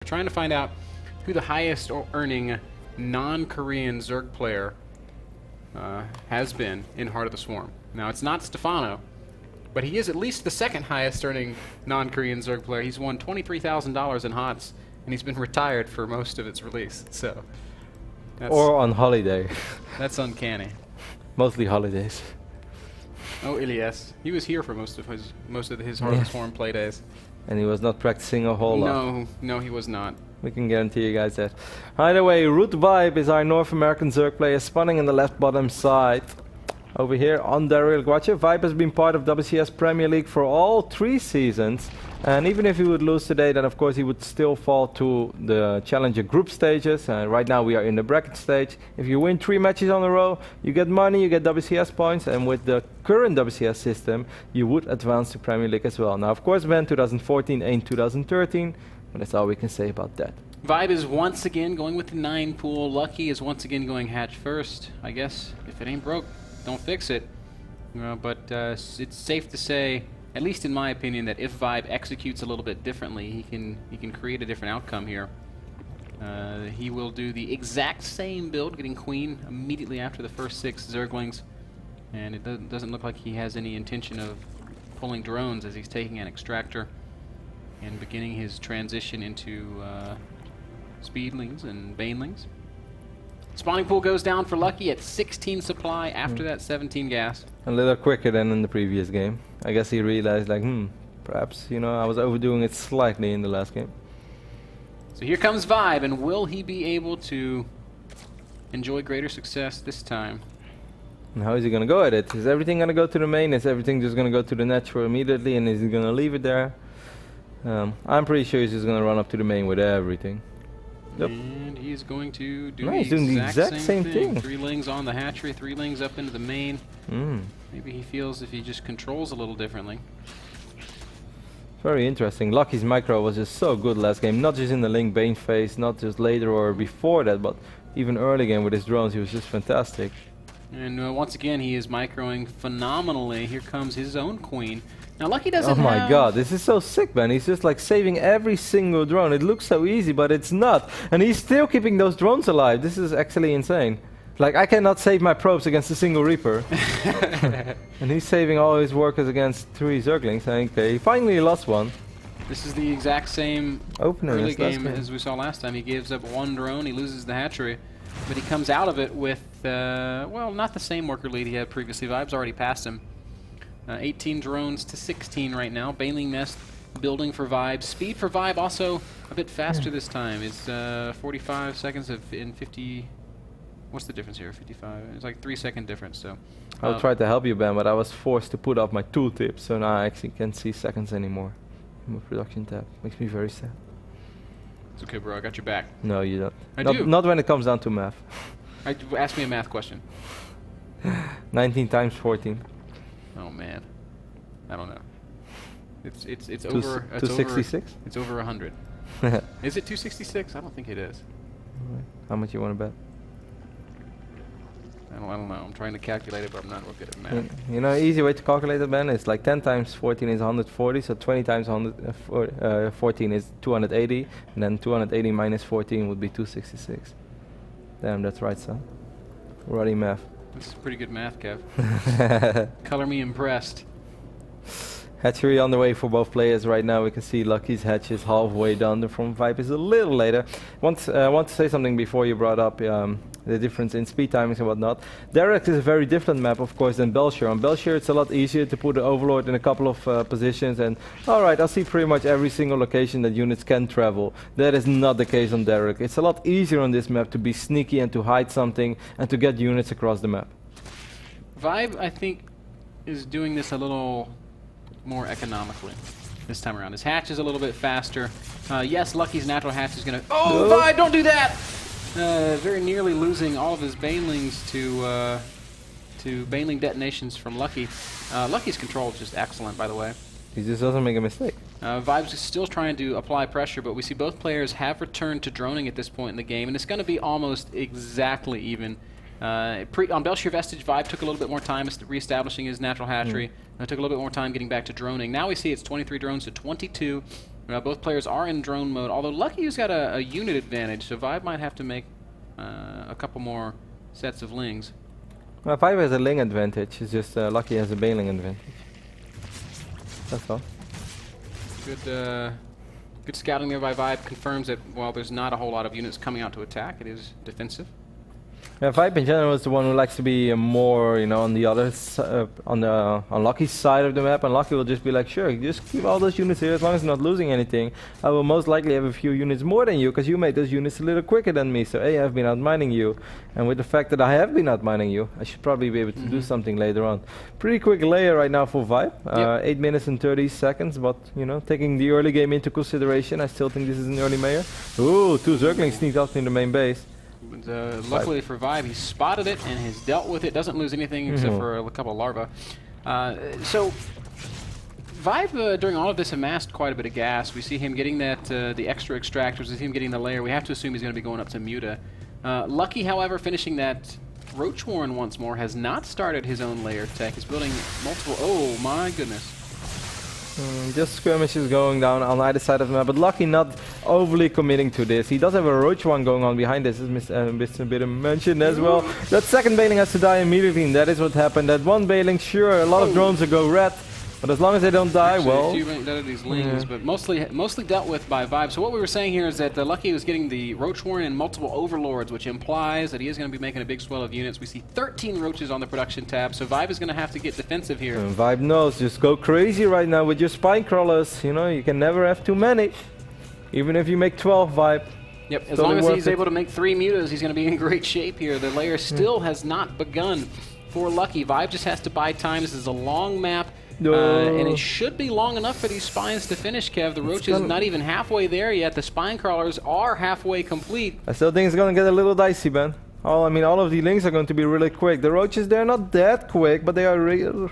We're trying to find out who the highest earning non-Korean Zerg player has been in Heart of the Swarm. Now, it's not Stefano, but he is at least the second highest earning non-Korean Zerg player. He's won $23,000 in HOTS, and he's been retired for most of its release. So, or on holiday. That's uncanny. Mostly holidays. Oh, Ilias. He was here for most of his Heart of the Swarm play days. And he was not practicing a whole lot. No, he was not. We can guarantee you guys that. Either way, Root Vibe is our North American Zerg player, spawning in the left bottom side. Over here on Daryl Guacha. Vibe has been part of WCS Premier League for all 3 seasons. And even if he would lose today, then of course he would still fall to the Challenger group stages. Right now we are in the bracket stage. If you win 3 matches on a row, you get money, you get WCS points. And with the current WCS system, you would advance to Premier League as well. Now of course Ben 2014 ain't 2013. But that's all we can say about that. Vibe is once again going with the 9 pool. Lucky is once again going hatch first. I guess if it ain't broke, don't fix it. But it's safe to say, at least in my opinion, that if Vibe executes a little bit differently, he can create a different outcome here. He will do the exact same build, getting Queen immediately after the first 6 Zerglings. And it doesn't look like he has any intention of pulling drones as he's taking an extractor and beginning his transition into Speedlings and Banelings. Spawning pool goes down for Lucky at 16 supply after that 17 gas. A little quicker than in the previous game. I guess he realized like, perhaps, you know, I was overdoing it slightly in the last game. So here comes Vibe, and will he be able to enjoy greater success this time? And how is he going to go at it? Is everything going to go to the main? Is everything just going to go to the natural immediately? And is he going to leave it there? I'm pretty sure he's just going to run up to the main with everything. Yep. And he's going to do he's doing the exact same thing. 3 lings on the hatchery, 3 lings up into the main. Maybe he feels if he just controls a little differently. Very interesting. Lucky's micro was just so good last game. Not just in the Link Bane phase, not just later or before that, but even early game with his drones, he was just fantastic. And once again, he is microing phenomenally. Here comes his own Queen. Now, Lucky doesn't Oh my god, this is so sick, man. He's just like saving every single drone. It looks so easy, but it's not. And he's still keeping those drones alive. This is actually insane. Like, I cannot save my probes against a single Reaper. And he's saving all his workers against 3 Zerglings. Okay, he finally lost one. This is the exact same opening early game as we saw last time. He gives up 1 drone, he loses the hatchery. But he comes out of it with, well, not the same worker lead he had previously. Vibe's already passed him. 18 drones to 16 right now. Baneling Nest building for Vibe. Speed for Vibe also a bit faster this time. It's 45 seconds in 50... What's the difference here? 55? It's like 3-second difference, so... I'll try to help you, Ben, but I was forced to put off my tooltip, so now I actually can't see seconds anymore. My production tab. Makes me very sad. It's okay, bro. I got your back. No, you don't. I do. Not when it comes down to math. Ask me a math question. 19 times 14. Oh man, I don't know. It's over 266. It's over 100. Is it 266? I don't think it is. Right. How much you want to bet? I don't know. I'm trying to calculate it, but I'm not real good at math. You know, easy way to calculate it, Ben, is like 10 times 14 is 140, so 20 times 14 is 280, and then 280 minus 14 would be 266. Damn, that's right, son. Ruddy math. This is pretty good math, Kev. Color me impressed. Hatchery on the way for both players right now. We can see Lucky's hatch is halfway done. The front Vibe is a little later. Want to say something before you brought up the difference in speed timings and whatnot. Derek is a very different map, of course, than Belshire. On Belshire, it's a lot easier to put the Overlord in a couple of positions, and alright, I'll see pretty much every single location that units can travel. That is not the case on Derek. It's a lot easier on this map to be sneaky and to hide something and to get units across the map. Vibe, I think, is doing this a little more economically this time around. His hatch is a little bit faster. Yes, Lucky's natural hatch is going to... Oh, no. Vibe, don't do that! Very nearly losing all of his Banelings to Baneling detonations from Lucky. Lucky's control is just excellent, by the way. He just doesn't make a mistake. Vibe's still trying to apply pressure, but we see both players have returned to droning at this point in the game, and it's going to be almost exactly even. On Belshire Vestige, Vibe took a little bit more time reestablishing his natural hatchery. It took a little bit more time getting back to droning. Now we see it's 23 drones to 22. Both players are in drone mode, although Lucky's got a unit advantage, so Vibe might have to make a couple more sets of lings. Well, Vibe has a ling advantage, it's just Lucky has a bailing advantage. That's all. Good scouting there by Vibe. Confirms that while there's not a whole lot of units coming out to attack, it is defensive. Yeah, Vibe in general is the one who likes to be more, you know, on the other on Lucky's side of the map, and Lucky will just be like, sure, just keep all those units here as long as not losing anything. I will most likely have a few units more than you, because you made those units a little quicker than me. So I've been outmining you, and with the fact that I have been outmining you, I should probably be able to do something later on. Pretty quick layer right now for Vibe. 8 minutes and 30 seconds, but you know, taking the early game into consideration, I still think this is an early mayor. Ooh, 2 Zerglings sneaked up in the main base. Luckily for Vibe, he spotted it and has dealt with it. Doesn't lose anything except for a couple of larvae. So Vibe, during all of this, amassed quite a bit of gas. We see him getting that the extra extractors. We see him getting the layer. We have to assume he's going to be going up to Muta. Lucky, however, finishing that Roach Warren once more, has not started his own layer tech. He's building multiple. Oh my goodness. Just skirmishes going down on either side of the map, but Lucky not overly committing to this. He does have a Roach one going on behind this, as Mr. Bidham mentioned as well. That second Bailing has to die immediately, and that is what happened. That one Bailing, sure, a lot of drones will go red, but as long as they don't die, actually, well... a few went dead of these lings, but mostly dealt with by Vibe. So what we were saying here is that Lucky was getting the Roach Warren and multiple Overlords, which implies that he is going to be making a big swell of units. We see 13 Roaches on the production tab, so Vibe is going to have to get defensive here. And Vibe knows, just go crazy right now with your Spine Crawlers. You know, you can never have too many. Even if you make 12, Vibe. Yep, as long as he's able to make 3 Mutas, he's going to be in great shape here. The layer still has not begun for Lucky. Vibe just has to buy time. This is a long map. And it should be long enough for these spines to finish, Kev. The Roach is not even halfway there yet. The Spine Crawlers are halfway complete. I still think it's going to get a little dicey, Ben. All of the links are going to be really quick. The Roaches, they're not that quick, but they are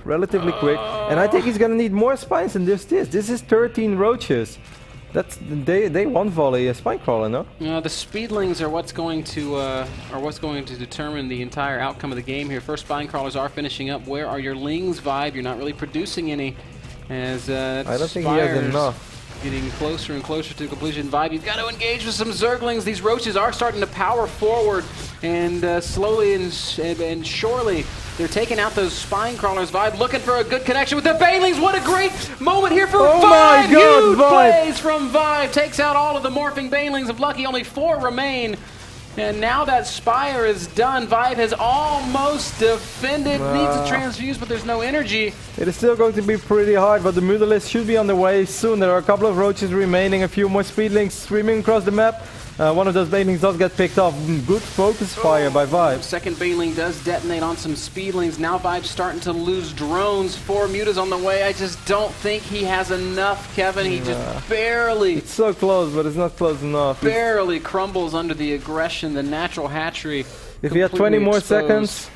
relatively quick. And I think he's going to need more spines than just this. This is 13 Roaches. That's they one volley a Spine Crawler, no? The Speedlings are what's going to determine the entire outcome of the game here. First Spine Crawlers are finishing up. Where are your Lings, Vibe? You're not really producing any. As I don't think he has enough. Getting closer and closer to completion. Vibe, you've got to engage with some Zerglings. These Roaches are starting to power forward, and slowly and surely they're taking out those Spine Crawlers. Vibe looking for a good connection with the Banelings. What a great moment here for Vibe! My God, Huge Vibe. plays from Vibe. Takes out all of the morphing Banelings of Lucky. Only 4 remain. And now that Spire is done, Vibe has almost defended. Needs a transfuse, but there's no energy. It is still going to be pretty hard, but the Mutalisk should be on the way soon. There are a couple of Roaches remaining, a few more Speedlings streaming across the map. One of those Banelings does get picked off. Good focus fire by Vibe. Second Baneling does detonate on some Speedlings. Now Vibe's starting to lose drones. 4 Mutas on the way. I just don't think he has enough, Kevin. He just barely... It's so close, but it's not close enough. Barely crumbles under the aggression, the natural hatchery. If he had 20 more exposed. seconds,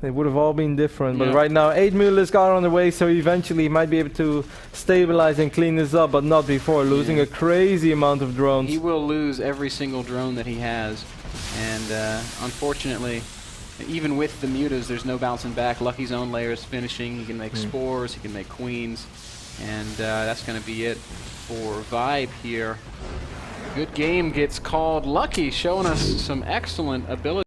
they would have all been different. But right now, 8 Mutalisk are on the way, so eventually he might be able to stabilize and clean this up, but not before losing a crazy amount of drones. He will lose every single drone that he has. And unfortunately, even with the Mutas, there's no bouncing back. Lucky's own layer is finishing. He can make spores, he can make queens. And that's going to be it for Vibe here. Good game gets called. Lucky showing us some excellent ability.